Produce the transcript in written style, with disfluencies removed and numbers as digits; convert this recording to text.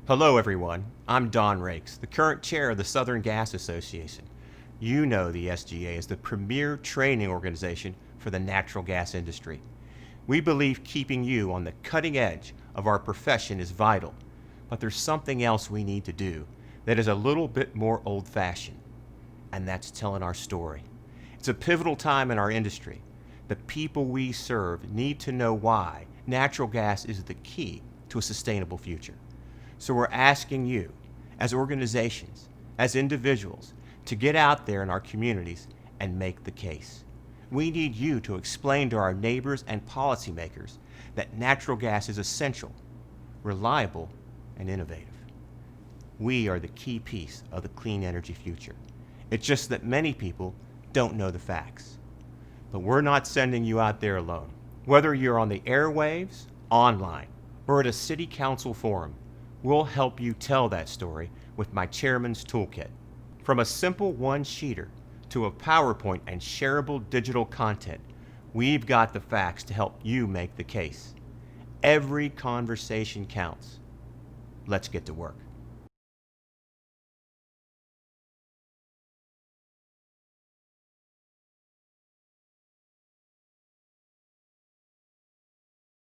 Hello, everyone. I'm Don Rakes, the current chair of the Southern Gas Association. You know the SGA is the premier training organization for the natural gas industry. We believe keeping you on the cutting edge of our profession is vital, but there's something else we need to do that is a little bit more old-fashioned, and that's telling our story. It's a pivotal time in our industry. The people we serve need to know why natural gas is the key to a sustainable future. So we're asking you, as organizations, as individuals, to get out there in our communities and make the case. We need you to explain to our neighbors and policymakers that natural gas is essential, reliable, and innovative. We are the key piece of the clean energy future. It's just that many people don't know the facts. But we're not sending you out there alone. Whether you're on the airwaves, online, or at a city council forum, we'll help you tell that story with my Chairman's Toolkit. From a simple one-sheeter to a PowerPoint and shareable digital content, we've got the facts to help you make the case. Every conversation counts. Let's get to work.